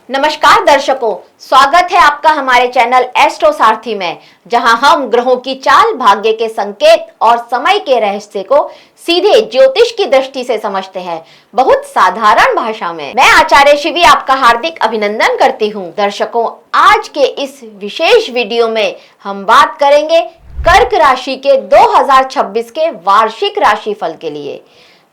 नमस्कार दर्शकों, स्वागत है आपका हमारे चैनल एस्ट्रो सारथी में, जहां हम ग्रहों की चाल, भाग्य के संकेत और समय के रहस्य को सीधे ज्योतिष की दृष्टि से समझते हैं, बहुत साधारण भाषा में। मैं आचार्य शिवी आपका हार्दिक अभिनंदन करती हूं। दर्शकों, आज के इस विशेष वीडियो में हम बात करेंगे कर्क राशि के 2026 के वार्षिक राशिफल के लिए।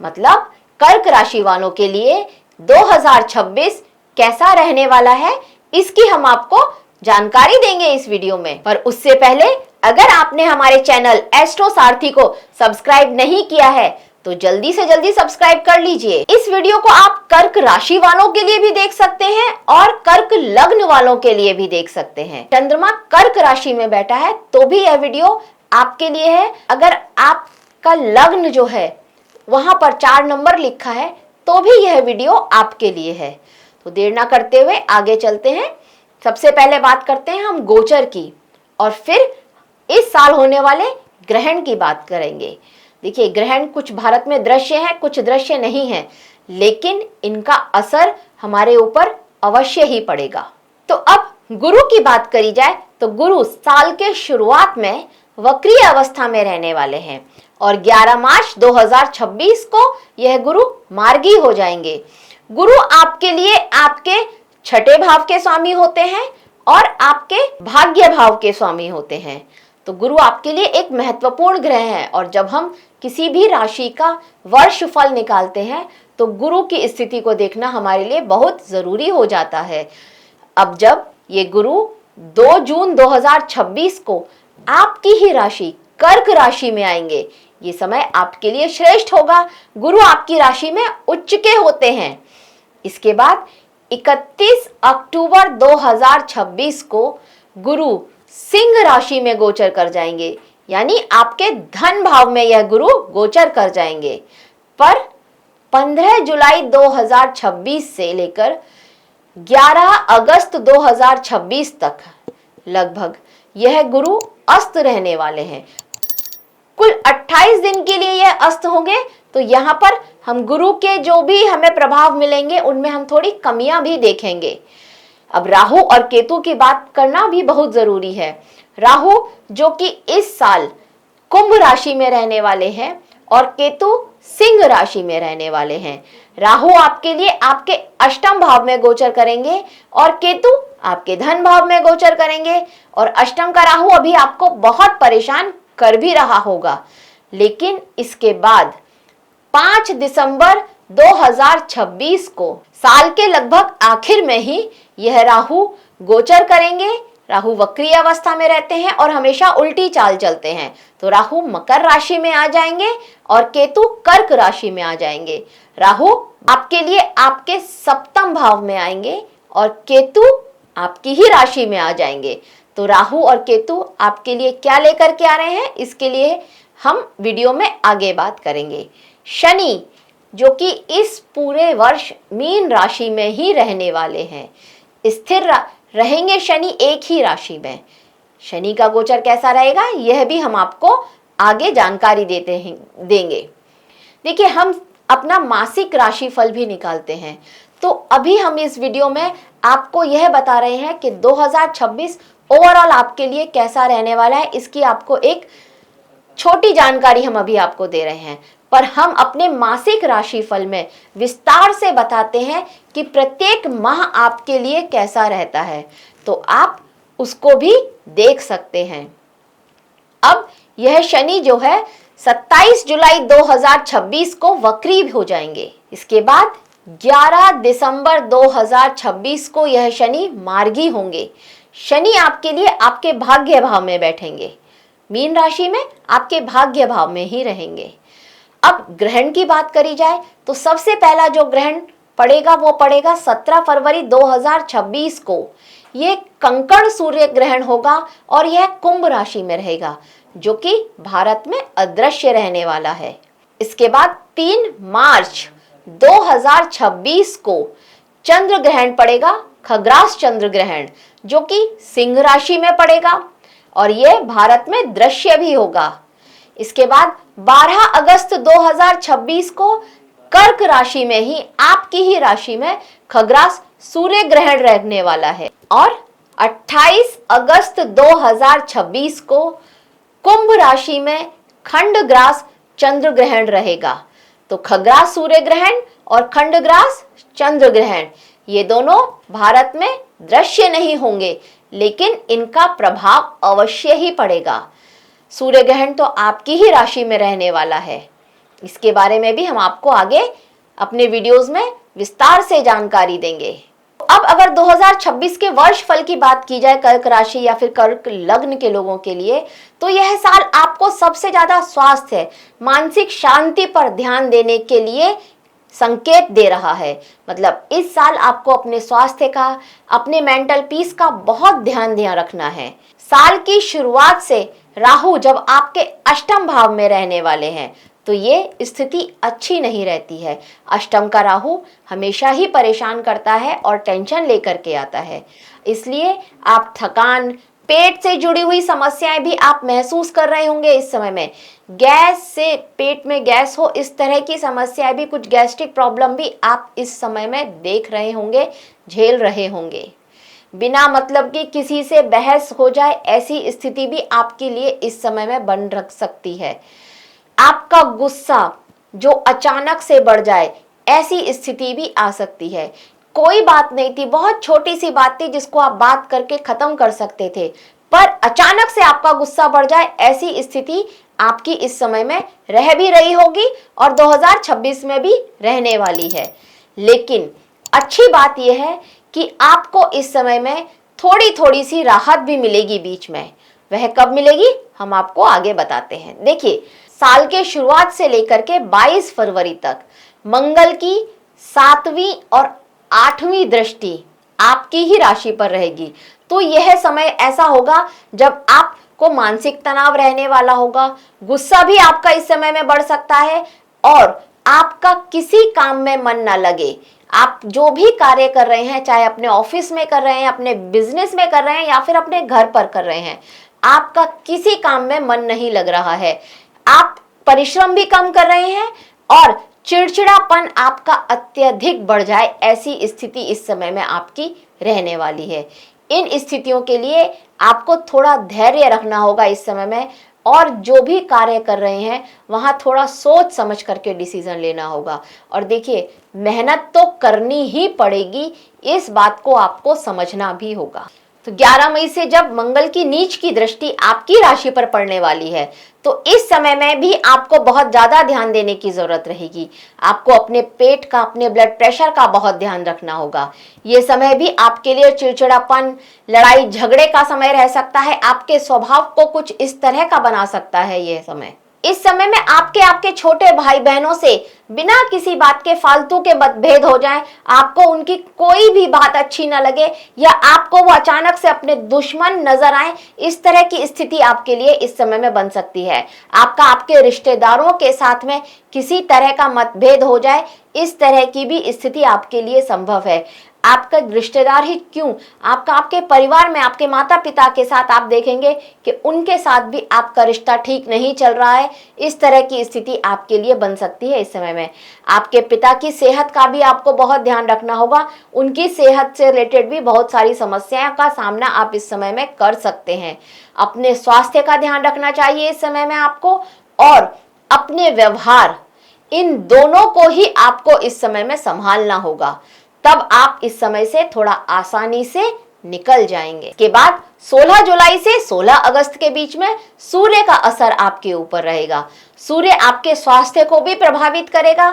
मतलब कर्क राशि वालों के लिए 2026 कैसा रहने वाला है, इसकी हम आपको जानकारी देंगे इस वीडियो में। पर उससे पहले अगर आपने हमारे चैनल एस्ट्रो सारथी को सब्सक्राइब नहीं किया है तो जल्दी से जल्दी सब्सक्राइब कर लीजिए। इस वीडियो को आप कर्क राशि वालों के लिए भी देख सकते हैं और कर्क लग्न वालों के लिए भी देख सकते हैं। चंद्रमा कर्क राशि में बैठा है तो भी यह वीडियो आपके लिए है। अगर आपका लग्न जो है वहां पर 4 नंबर लिखा है तो भी यह वीडियो आपके लिए है। तो देर ना करते हुए आगे चलते हैं। सबसे पहले बात करते हैं हम गोचर की और फिर इस साल होने वाले ग्रहण की बात करेंगे। देखिए, ग्रहण कुछ भारत में दृश्य है, कुछ दृश्य नहीं है, लेकिन इनका असर हमारे ऊपर अवश्य ही पड़ेगा। तो अब गुरु की बात करी जाए तो गुरु साल के शुरुआत में वक्रीय अवस्था में रहने वाले हैं और 11 मार्च 2026 को यह गुरु मार्गी हो जाएंगे। गुरु आपके लिए आपके 6ठे भाव के स्वामी होते हैं और आपके भाग्य भाव के स्वामी होते हैं। तो गुरु आपके लिए एक महत्वपूर्ण ग्रह है और जब हम किसी भी राशि का वर्ष फल निकालते हैं तो गुरु की स्थिति को देखना हमारे लिए बहुत जरूरी हो जाता है। अब जब ये गुरु 2 जून 2026 को आपकी ही राशि कर्क राशि में आएंगे, ये समय आपके लिए श्रेष्ठ होगा। गुरु आपकी राशि में उच्च के होते हैं। इसके बाद 31 अक्टूबर 2026 को गुरु सिंह राशि में गोचर कर जाएंगे, यानी आपके धन भाव में यह गुरु गोचर कर जाएंगे। पर 15 जुलाई 2026 से लेकर 11 अगस्त 2026 तक लगभग यह गुरु अस्त रहने वाले हैं। कुल 28 दिन के लिए यह अस्त होंगे। तो यहाँ पर हम गुरु के जो भी हमें प्रभाव मिलेंगे उनमें हम थोड़ी कमियां भी देखेंगे। अब राहु और केतु की बात करना भी बहुत जरूरी है। राहु जो कि इस साल कुंभ राशि में रहने वाले हैं और केतु सिंह राशि में रहने वाले हैं। राहु आपके लिए आपके अष्टम भाव में गोचर करेंगे और केतु आपके धन भाव में गोचर करेंगे। और अष्टम का राहु अभी आपको बहुत परेशान कर भी रहा होगा, लेकिन इसके बाद 5 दिसंबर 2026 को साल के लगभग आखिर में ही यह राहु गोचर करेंगे। राहु वक्रीय अवस्था में रहते हैं और हमेशा उल्टी चाल चलते हैं। तो राहु मकर राशि में आ जाएंगे और केतु कर्क राशि में आ जाएंगे। राहु आपके लिए आपके सप्तम भाव में आएंगे और केतु आपकी ही राशि में आ जाएंगे। तो राहु और केतु आपके लिए क्या लेकर के आ रहे हैं, इसके लिए हम वीडियो में आगे बात करेंगे। शनि जो कि इस पूरे वर्ष मीन राशि में ही रहने वाले हैं, स्थिर रहेंगे शनि एक ही राशि में। शनि का गोचर कैसा रहेगा यह भी हम आपको आगे जानकारी देंगे। देखिए, हम अपना मासिक राशिफल भी निकालते हैं, तो अभी हम इस वीडियो में आपको यह बता रहे हैं कि 2026 ओवरऑल आपके लिए कैसा रहने वाला है। इसकी आपको एक छोटी जानकारी हम अभी आपको दे रहे हैं, पर हम अपने मासिक राशिफल में विस्तार से बताते हैं कि प्रत्येक माह आपके लिए कैसा रहता है, तो आप उसको भी देख सकते हैं। अब यह शनि जो है 27 जुलाई 2026 को वक्री हो जाएंगे। इसके बाद 11 दिसंबर 2026 को यह शनि मार्गी होंगे। शनि आपके लिए आपके भाग्य भाव में बैठेंगे, मीन राशि में आपके भाग्य भाव में ही रहेंगे। अब ग्रहण की बात करी जाए तो सबसे पहला जो ग्रहण पड़ेगा वो पड़ेगा 17 फरवरी 2026 को। ये कंकड़ सूर्य ग्रहण होगा और यह कुंभ राशि में रहेगा, जो कि भारत में अदृश्य रहने वाला है। इसके बाद 3 मार्च 2026 को चंद्र ग्रहण पड़ेगा, खग्रास चंद्र ग्रहण, जो कि सिंह राशि में पड़ेगा और यह भारत में दृश्य भी होगा। इसके बाद 12 अगस्त 2026 को कर्क राशि में ही आपकी ही राशि में खग्रास सूर्य ग्रहण रहने वाला है और 28 अगस्त 2026 को कुंभ राशि में खंडग्रास चंद्र ग्रहण रहेगा। तो खग्रास सूर्य ग्रहण और खंडग्रास चंद्र ग्रहण ये दोनों भारत में दृश्य नहीं होंगे, लेकिन इनका प्रभाव अवश्य ही पड़ेगा। सूर्य ग्रहण तो आपकी ही राशि में रहने वाला है। इसके बारे में भी हम आपको आगे अपने वीडियोस में विस्तार से जानकारी देंगे। अब अगर 2026 के वर्ष फल की बात की जाए कर्क राशि या फिर कर्क लग्न के लोगों के लिए, तो यह साल आपको सबसे ज्यादा स्वास्थ्य, मानसिक शांति पर ध्यान देने के लिए संकेत दे रहा है। मतलब इस साल आपको अपने स्वास्थ्य का, अपने मेंटल पीस का बहुत ध्यान रखना है। साल की शुरुआत से राहु जब आपके अष्टम भाव में रहने वाले हैं, तो ये स्थिति अच्छी नहीं रहती है। अष्टम का राहु हमेशा ही परेशान करता है और टेंशन लेकर के आता है। इसलिए आप थकान, पेट से जुड़ी हुई समस्याएं भी आप महसूस कर रहे होंगे इस समय में। गैस से, पेट में गैस हो, इस तरह की समस्याएं भी, कुछ गैस्ट्रिक प्रॉब्लम भी आप इस समय में देख रहे होंगे, झेल रहे होंगे। बिना मतलब कि किसी से बहस हो जाए, ऐसी स्थिति भी आपके लिए इस समय में बन रख सकती है। आपका गुस्सा जो अचानक से बढ़ जाए, ऐसी स्थिति भी आ सकती है। कोई बात नहीं थी, बहुत छोटी सी बात थी जिसको आप बात करके खत्म कर सकते थे, पर अचानक से आपका गुस्सा बढ़ जाए, ऐसी स्थिति आपकी इस समय में रह भी रही होगी और 2026 में भी रहने वाली है। लेकिन अच्छी बात यह है कि आपको इस समय में थोड़ी थोड़ी सी राहत भी मिलेगी बीच में। वह कब मिलेगी हम आपको आगे बताते हैं। देखिए, साल के शुरुआत से लेकर के 22 फरवरी तक मंगल की 7वीं और 8वीं दृष्टि आपकी ही राशि पर रहेगी। तो यह समय ऐसा होगा जब आपको मानसिक तनाव रहने वाला होगा, गुस्सा भी आपका इस समय में बढ़ सकता है और आपका किसी काम में मन ना लगे। आप जो भी कार्य कर रहे हैं, चाहे अपने ऑफिस में कर रहे हैं, अपने बिजनेस में कर रहे हैं या फिर अपने घर पर कर रहे हैं, आपका किसी काम में मन नहीं लग रहा है। आप परिश्रम भी कम कर रहे हैं और चिड़चिड़ापन आपका अत्यधिक बढ़ जाए, ऐसी स्थिति इस समय में आपकी रहने वाली है। इन स्थितियों के लिए आपको थोड़ा धैर्य रखना होगा इस समय में, और जो भी कार्य कर रहे हैं वहां थोड़ा सोच समझ करके डिसीजन लेना होगा। और देखिए, मेहनत तो करनी ही पड़ेगी, इस बात को आपको समझना भी होगा। तो 11 मई से जब मंगल की नीच की दृष्टि आपकी राशि पर पड़ने वाली है, तो इस समय में भी आपको बहुत ज्यादा ध्यान देने की जरूरत रहेगी। आपको अपने पेट का, अपने ब्लड प्रेशर का बहुत ध्यान रखना होगा। ये समय भी आपके लिए चिड़चिड़ापन, लड़ाई झगड़े का समय रह सकता है। आपके स्वभाव को कुछ इस तरह का बना सकता है यह समय। इस समय में आपके छोटे भाई बहनों से बिना किसी बात के फालतू के मतभेद हो जाएं, आपको उनकी कोई भी बात अच्छी ना लगे या आपको वो अचानक से अपने दुश्मन नजर आए, इस तरह की स्थिति आपके लिए इस समय में बन सकती है। आपके रिश्तेदारों के साथ में किसी तरह का मतभेद हो जाए, इस तरह की भी स्थिति आपके लिए संभव है। आपका रिश्तेदार ही क्यों, आपके परिवार में आपके माता पिता के साथ आप देखेंगे कि उनके साथ भी आपका रिश्ता ठीक नहीं चल रहा है। इस तरह की स्थिति आपके लिए बन सकती है इस समय में। आपके पिता की सेहत का भी आपको बहुत ध्यान रखना होगा। उनकी सेहत से रिलेटेड भी बहुत सारी समस्याओं का सामना आप इस समय में कर सकते हैं। अपने स्वास्थ्य का ध्यान रखना चाहिए इस समय में आपको, और अपने व्यवहार, इन दोनों को ही आपको इस समय में संभालना होगा। तब आप इस समय से थोड़ा आसानी से निकल जाएंगे। के बाद 16 जुलाई से 16 अगस्त के बीच में सूर्य का असर आपके ऊपर रहेगा। सूर्य आपके स्वास्थ्य को भी प्रभावित करेगा।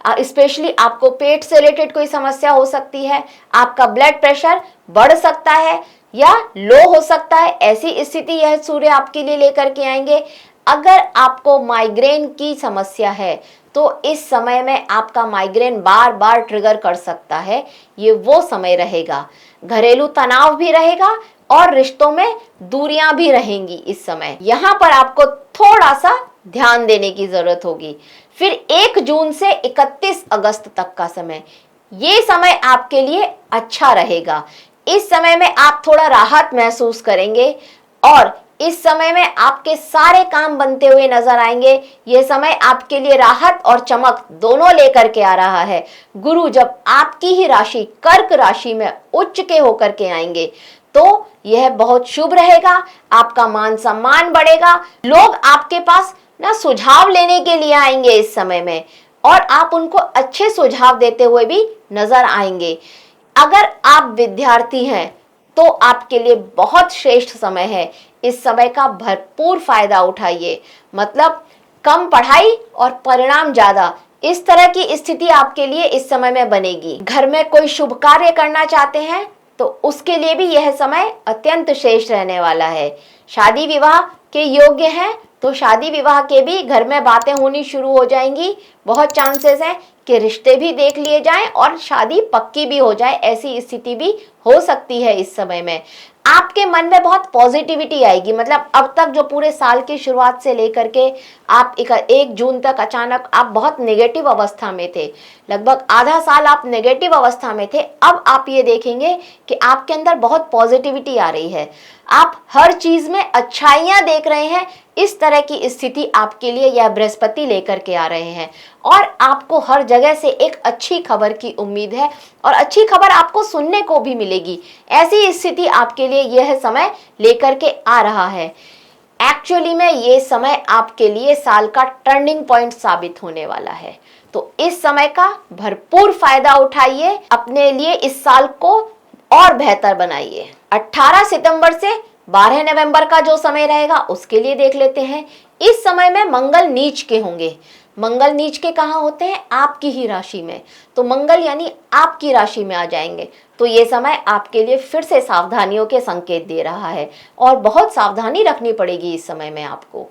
स्पेशली आपको पेट से रिलेटेड कोई समस्या हो सकती है, आपका ब्लड प्रेशर बढ़ सकता है या लो हो सकता है, ऐसी स्थिति यह सूर्य आपके लिए लेकर के आएंगे। अगर आपको माइग्रेन की समस्या है तो इस समय में आपका माइग्रेन बार बार ट्रिगर कर सकता है। ये वो समय रहेगा। घरेलू तनाव भी रहेगा और रिश्तों में दूरियां भी रहेंगी इस समय। यहाँ पर आपको थोड़ा सा ध्यान देने की जरूरत होगी। फिर 1 जून से 31 अगस्त तक का समय, ये समय आपके लिए अच्छा रहेगा। इस समय में आप थोड़ा राहत महसूस करेंगे और इस समय में आपके सारे काम बनते हुए नजर आएंगे। यह समय आपके लिए राहत और चमक दोनों लेकर के आ रहा है। गुरु जब आपकी ही राशि कर्क राशि में उच्च के होकर के आएंगे तो यह बहुत शुभ रहेगा। आपका मान सम्मान बढ़ेगा। लोग आपके पास ना सुझाव लेने के लिए आएंगे इस समय में, और आप उनको अच्छे सुझाव देते हुए भी नजर आएंगे। अगर आप विद्यार्थी हैं तो आपके लिए बहुत श्रेष्ठ समय है। इस समय का भरपूर फायदा उठाइए। मतलब कम पढ़ाई और परिणाम ज्यादा, इस तरह की स्थिति आपके लिए इस समय में बनेगी। घर में कोई शुभ कार्य करना चाहते हैं तो उसके लिए भी यह समय अत्यंत श्रेष्ठ रहने वाला है। शादी विवाह के योग्य हैं तो शादी विवाह के भी घर में बातें होनी शुरू हो जाएंगी। बहुत चांसेस है कि रिश्ते भी देख लिए जाएं और शादी पक्की भी हो जाए, ऐसी स्थिति भी हो सकती है इस समय में। आपके मन में बहुत पॉजिटिविटी आएगी। मतलब अब तक जो पूरे साल की शुरुआत से लेकर के आप 1 जून तक अचानक आप बहुत नेगेटिव अवस्था में थे, लगभग आधा साल आप नेगेटिव अवस्था में थे। अब आप ये देखेंगे कि आपके अंदर बहुत पॉजिटिविटी आ रही है। आप हर चीज में अच्छाइयां देख रहे हैं। इस तरह की स्थिति आपके लिए यह बृहस्पति लेकर के आ रहे हैं, और आपको हर जगह से एक अच्छी खबर की उम्मीद है और अच्छी खबर आपको सुनने को भी मिलेगी। ऐसी स्थिति आपके लिए यह समय लेकर के आ रहा है। एक्चुअली में ये समय आपके लिए साल का टर्निंग पॉइंट साबित होने वाला है। तो इस समय का भरपूर फायदा उठाइए, अपने लिए इस साल को और बेहतर बनाइए। 18 सितंबर से 12 नवंबर का जो समय रहेगा उसके लिए देख लेते हैं। इस समय में मंगल नीच के होंगे। मंगल नीच के कहाँ होते हैं? आपकी ही राशि में। तो मंगल यानी आपकी राशि में आ जाएंगे। तो ये समय आपके लिए फिर से सावधानियों के संकेत दे रहा है, और बहुत सावधानी रखनी पड़ेगी इस समय में आपको।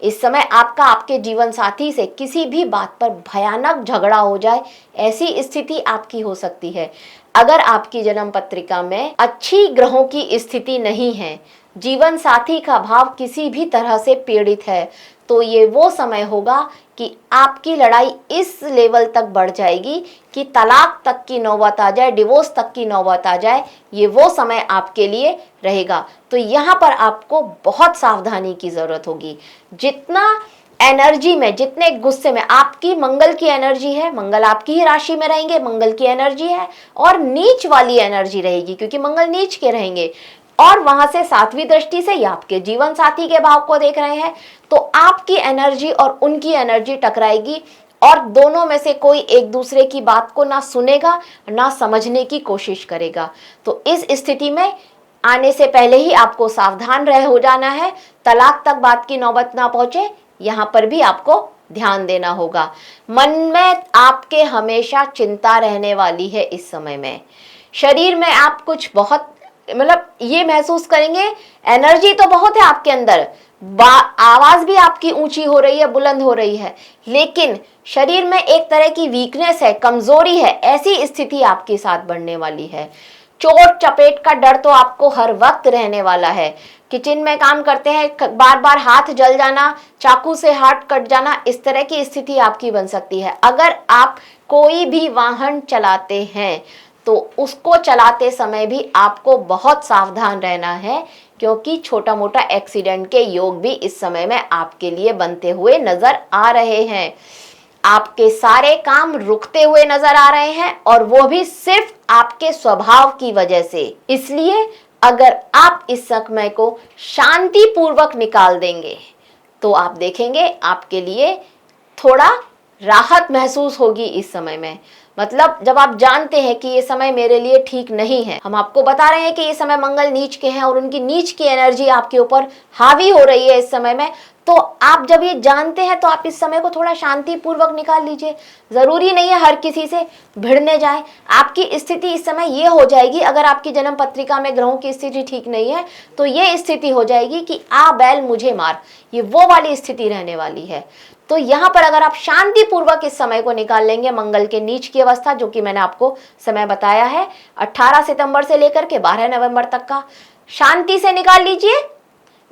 इस समय आपका आपके जीवन साथी से किसी भी बात पर भयानक झगड़ा हो जाए, ऐसी स्थिति आपकी हो सकती है। अगर आपकी जन्म पत्रिका में अच्छी ग्रहों की स्थिति नहीं है, जीवन साथी का भाव किसी भी तरह से पीड़ित है, तो ये वो समय होगा कि आपकी लड़ाई इस लेवल तक बढ़ जाएगी कि तलाक तक की नौबत आ जाए, डिवोर्स तक की नौबत आ जाए। ये वो समय आपके लिए रहेगा। तो यहाँ पर आपको बहुत सावधानी की जरूरत होगी। जितना एनर्जी में, जितने गुस्से में, आपकी मंगल की एनर्जी है, मंगल आपकी ही राशि में रहेंगे, मंगल की एनर्जी है, और नीच वाली एनर्जी रहेगी क्योंकि मंगल नीच के रहेंगे, और वहां से 7वीं दृष्टि से या आपके जीवन साथी के भाव को देख रहे हैं। तो आपकी एनर्जी और उनकी एनर्जी टकराएगी, और दोनों में से कोई एक दूसरे की बात को ना सुनेगा ना समझने की कोशिश करेगा। तो इस स्थिति में आने से पहले ही आपको सावधान रह हो जाना है। तलाक तक बात की नौबत ना पहुंचे, यहाँ पर भी आपको ध्यान देना होगा। मन में आपके हमेशा चिंता रहने वाली है इस समय में। शरीर में आप कुछ बहुत मतलब ये महसूस करेंगे, एनर्जी तो बहुत है आपके अंदर, आवाज भी आपकी ऊंची हो रही है, बुलंद हो रही है, लेकिन शरीर में एक तरह की वीकनेस है, कमजोरी है। ऐसी स्थिति आपके साथ बढ़ने वाली है। चोट चपेट का डर तो आपको हर वक्त रहने वाला है। किचन में काम करते हैं, बार बार हाथ जल जाना, चाकू से हाथ कट जाना, इस तरह की स्थिति आपकी बन सकती है। अगर आप कोई भी वाहन चलाते हैं तो उसको चलाते समय भी आपको बहुत सावधान रहना है, क्योंकि छोटा मोटा एक्सीडेंट के योग भी इस समय में आपके लिए बनते हुए नजर आ रहे हैं। आपके सारे काम रुकते हुए नजर आ रहे हैं, और वो भी सिर्फ आपके स्वभाव की वजह से। इसलिए अगर आप इस समय को शांति पूर्वक निकाल देंगे तो आप देखेंगे आपके लिए थोड़ा राहत महसूस होगी इस समय में। मतलब जब आप जानते हैं कि ये समय मेरे लिए ठीक नहीं है, हम आपको बता रहे हैं कि ये समय मंगल नीच के हैं और उनकी नीच की एनर्जी आपके ऊपर हावी हो रही है इस समय में, तो आप जब ये जानते हैं तो आप इस समय को थोड़ा शांति पूर्वक निकाल लीजिए। जरूरी नहीं है हर किसी से भिड़ने जाए। आपकी स्थिति इस समय ये हो जाएगी, अगर आपकी जन्म पत्रिका में ग्रहों की स्थिति ठीक नहीं है तो ये स्थिति हो जाएगी कि आ बैल मुझे मार, ये वो वाली स्थिति रहने वाली है। तो यहाँ पर अगर आप शांति पूर्वक इस समय को निकाल लेंगे, मंगल के नीच की अवस्था जो कि मैंने आपको समय बताया है 18 सितंबर से लेकर के 12 नवंबर तक का, शांति से निकाल लीजिए।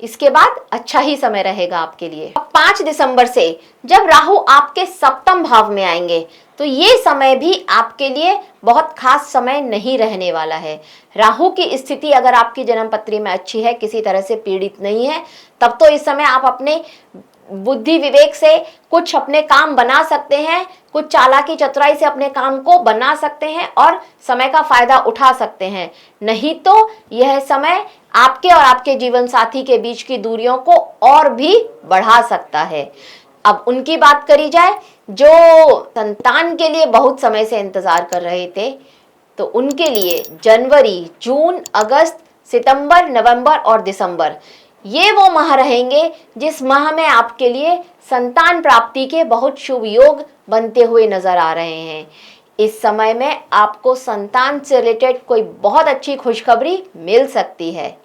इसके बाद अच्छा ही समय रहेगा आपके लिए। 5 दिसंबर से जब राहु आपके सप्तम भाव में आएंगे तो ये समय भी आपके लिए बहुत खास समय नहीं रहने वाला है। राहु की स्थिति अगर आपकी जन्म पत्री में अच्छी है, किसी तरह से पीड़ित नहीं है, तब तो इस समय आप अपने बुद्धि विवेक से कुछ अपने काम बना सकते हैं, कुछ चालाकी चतुराई से अपने काम को बना सकते हैं और समय का फायदा उठा सकते हैं। नहीं तो यह समय आपके और आपके जीवन साथी के बीच की दूरियों को और भी बढ़ा सकता है। अब उनकी बात करी जाए जो संतान के लिए बहुत समय से इंतजार कर रहे थे, तो उनके लिए जनवरी, जून, अगस्त, सितंबर, नवंबर और दिसंबर ये वो माह रहेंगे जिस माह में आपके लिए संतान प्राप्ति के बहुत शुभ योग बनते हुए नजर आ रहे हैं। इस समय में आपको संतान से रिलेटेड कोई बहुत अच्छी खुशखबरी मिल सकती है।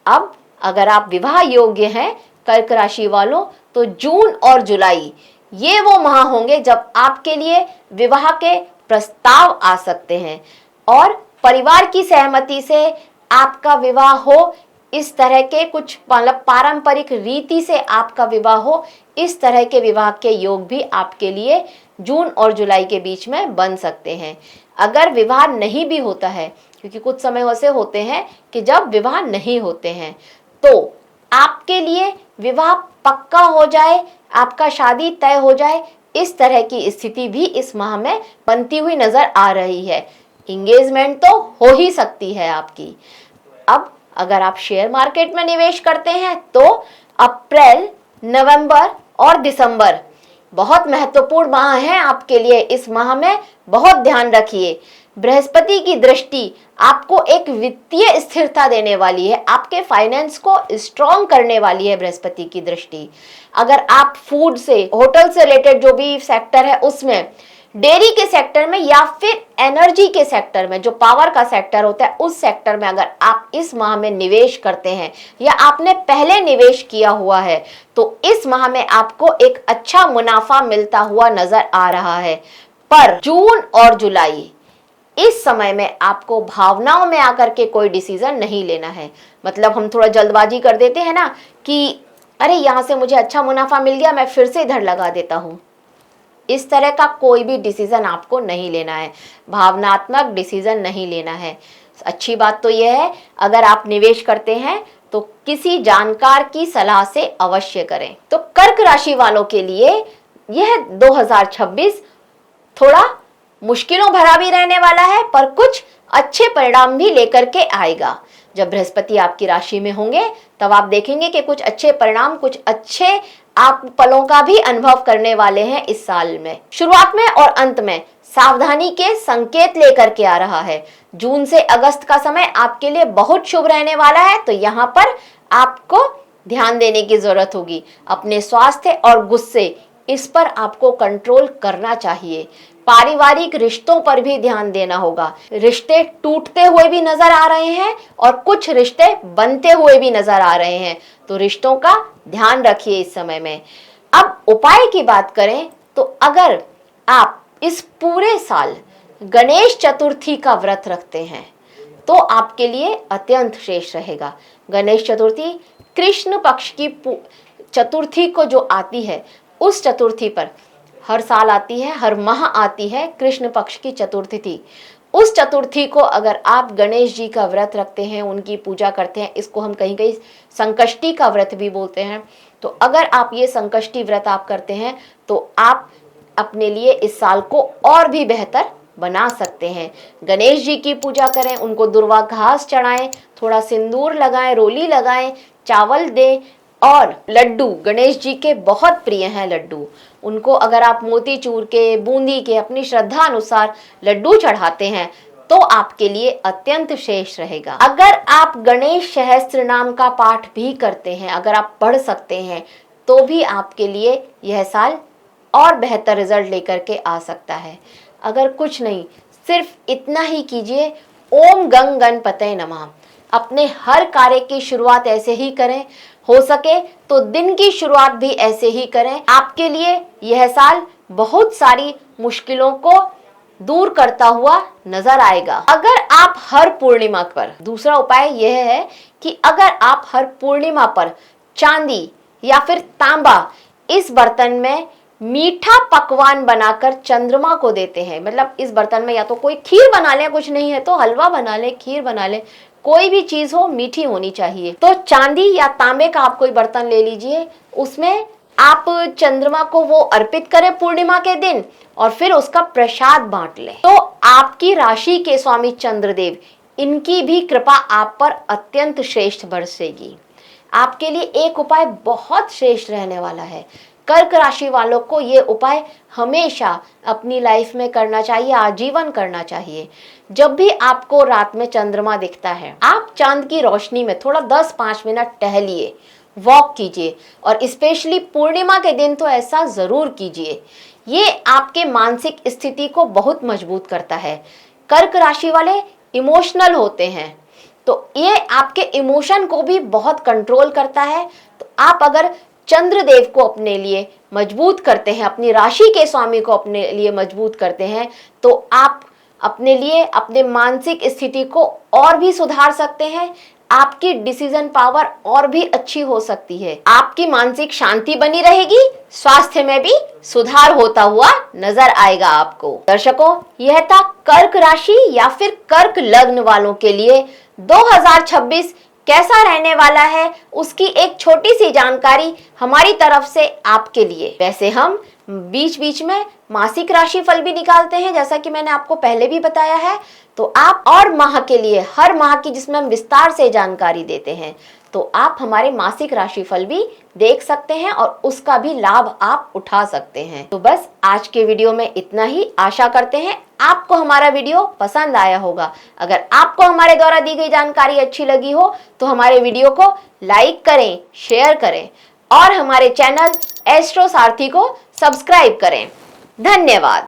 अब अगर आप विवाह योग्य हैं कर्क राशि वालों, तो जून और जुलाई ये वो माह होंगे जब आपके लिए विवाह के प्रस्ताव आ सकते हैं और परिवार की सहमति से आपका विवाह हो, इस तरह के कुछ मतलब पारंपरिक रीति से आपका विवाह हो, इस तरह के विवाह के योग भी आपके लिए जून और जुलाई के बीच में बन सकते हैं। अगर विवाह नहीं भी होता है, क्योंकि कुछ समय ऐसे होते हैं कि जब विवाह नहीं होते हैं, तो आपके लिए विवाह पक्का हो जाए, आपका शादी तय हो जाए, इस तरह की स्थिति भी इस माह में बनती हुई नजर आ रही है। इंगेजमेंट तो हो ही सकती है आपकी। अब अगर आप शेयर मार्केट में निवेश करते हैं तो अप्रैल, नवंबर और दिसंबर बहुत महत्वपूर्ण माह है आपके लिए। इस माह में बहुत ध्यान रखिए। बृहस्पति की दृष्टि आपको एक वित्तीय स्थिरता देने वाली है, आपके फाइनेंस को स्ट्रॉन्ग करने वाली है बृहस्पति की दृष्टि। अगर आप फूड से, होटल से रिलेटेड जो भी सेक्टर है उसमें, डेयरी के सेक्टर में या फिर एनर्जी के सेक्टर में, जो पावर का सेक्टर होता है उस सेक्टर में अगर आप इस माह में निवेश करते हैं या आपने पहले निवेश किया हुआ है, तो इस माह में आपको एक अच्छा मुनाफा मिलता हुआ नजर आ रहा है। पर जून और जुलाई इस समय में आपको भावनाओं में आकर के कोई डिसीजन नहीं लेना है। मतलब हम थोड़ा जल्दबाजी कर देते हैं ना कि अरे यहाँ से मुझे अच्छा मुनाफा मिल गया, मैं फिर से इधर लगा देता हूँ। इस तरह का कोई भी डिसीजन आपको नहीं लेना है, भावनात्मक डिसीजन नहीं लेना है। अच्छी बात तो यह है, अगर आप निवेश करते हैं तो किसी जानकार की सलाह से अवश्य करें। तो कर्क राशि वालों के लिए यह 2026 थोड़ा मुश्किलों भरा भी रहने वाला है, पर कुछ अच्छे परिणाम भी लेकर के आएगा। जब बृहस्पति आपकी राशि में होंगे तब आप देखेंगे कि कुछ अच्छे परिणाम, कुछ अच्छे आप पलों का भी अनुभव करने वाले हैं इस साल में। शुरुआत में और अंत में सावधानी के संकेत लेकर के आ रहा है। जून से अगस्त का समय आपके लिए बहुत शुभ रहने वाला है, तो यहाँ पर आपको ध्यान देने की जरूरत होगी। अपने स्वास्थ्य और गुस्से, इस पर आपको कंट्रोल करना चाहिए। पारिवारिक रिश्तों पर भी ध्यान देना होगा। रिश्ते टूटते हुए भी नजर आ रहे हैं और कुछ रिश्ते बनते हुए भी नजर आ रहे हैं, तो रिश्तों का ध्यान रखिए इस समय में। अब उपाय की बात करें तो अगर आप इस पूरे साल गणेश चतुर्थी का व्रत रखते हैं तो आपके लिए अत्यंत श्रेष्ठ रहेगा। गणेश चतुर्थी कृष्ण पक्ष की चतुर्थी को जो आती है, उस चतुर्थी पर हर साल आती है, हर माह आती है कृष्ण पक्ष की चतुर्थी। उस चतुर्थी को अगर आप गणेश जी का व्रत रखते हैं, उनकी पूजा करते हैं, इसको हम कहीं कहीं संकष्टी का व्रत भी बोलते हैं, तो अगर आप ये संकष्टी व्रत आप करते हैं तो आप अपने लिए इस साल को और भी बेहतर बना सकते हैं। गणेश जी की पूजा करें, उनको दुर्वा घास चढ़ाएं, थोड़ा सिंदूर लगाएं, रोली लगाएं, चावल दें और लड्डू, गणेश जी के बहुत प्रिय हैं लड्डू, उनको अगर आप मोतीचूर के, बूंदी के, अपनी श्रद्धा अनुसार लड्डू चढ़ाते हैं तो आपके लिए अत्यंत श्रेष्ठ रहेगा। अगर आप गणेश सहस्त्र नाम का पाठ भी करते हैं, अगर आप पढ़ सकते हैं, तो भी आपके लिए यह साल और बेहतर रिजल्ट लेकर के आ सकता है। अगर कुछ नहीं, सिर्फ इतना ही कीजिए, ओम गंग गणपतये नमः। अपने हर कार्य की शुरुआत ऐसे ही करें, हो सके तो दिन की शुरुआत भी ऐसे ही करें। आपके लिए यह साल बहुत सारी मुश्किलों को दूर करता हुआ नजर आएगा। अगर आप हर पूर्णिमा पर, दूसरा उपाय यह है कि अगर आप हर पूर्णिमा पर चांदी या फिर तांबा इस बर्तन में मीठा पकवान बनाकर चंद्रमा को देते हैं, मतलब इस बर्तन में या तो कोई खीर बना ले, कुछ नहीं है तो हलवा बना ले, खीर बना ले, कोई भी चीज हो मीठी होनी चाहिए। तो चांदी या तांबे का आप कोई बर्तन ले लीजिए, उसमें आप चंद्रमा को वो अर्पित करें पूर्णिमा के दिन और फिर उसका प्रसाद बांट लें। तो आपकी राशि के स्वामी चंद्रदेव, इनकी भी कृपा आप पर अत्यंत श्रेष्ठ बरसेगी। आपके लिए एक उपाय बहुत श्रेष्ठ रहने वाला है। कर्क राशि वालों को ये उपाय हमेशा अपनी लाइफ में करना चाहिए, आजीवन करना चाहिए। जब भी आपको रात में चंद्रमा दिखता है, आप चांद की रोशनी में थोड़ा 10-5 मिनट टहलिए, वॉक कीजिए, और स्पेशली पूर्णिमा के दिन तो ऐसा जरूर कीजिए। ये आपके मानसिक स्थिति को बहुत मजबूत करता है। कर्क राशि वाले इमोशनल होते हैं, तो ये आपके इमोशन को भी बहुत कंट्रोल करता है। तो आप अगर चंद्रदेव को अपने लिए मजबूत करते हैं, अपनी राशि के स्वामी को अपने लिए मजबूत करते हैं, तो आप अपने लिए अपने मानसिक स्थिति को और भी सुधार सकते हैं। आपकी डिसीजन पावर और भी अच्छी हो सकती है, आपकी मानसिक शांति बनी रहेगी, स्वास्थ्य में भी सुधार होता हुआ नजर आएगा आपको। दर्शकों, यह था कर्क राशि या फिर कर्क लग्न वालों के लिए 2026 कैसा रहने वाला है, उसकी एक छोटी सी जानकारी हमारी तरफ से आपके लिए। वैसे हम बीच बीच में मासिक राशिफल भी निकालते हैं, जैसा कि मैंने आपको पहले भी बताया है। तो आप और माह के लिए, हर माह की जिसमें हम विस्तार से जानकारी देते हैं, तो आप हमारे मासिक राशिफल भी देख सकते हैं और उसका भी लाभ आप उठा सकते हैं। तो बस आज के वीडियो में इतना ही। आशा करते हैं आपको हमारा वीडियो पसंद आया होगा। अगर आपको हमारे द्वारा दी गई जानकारी अच्छी लगी हो तो हमारे वीडियो को लाइक करें, शेयर करें और हमारे चैनल एस्ट्रो सारथी को सब्सक्राइब करें। धन्यवाद।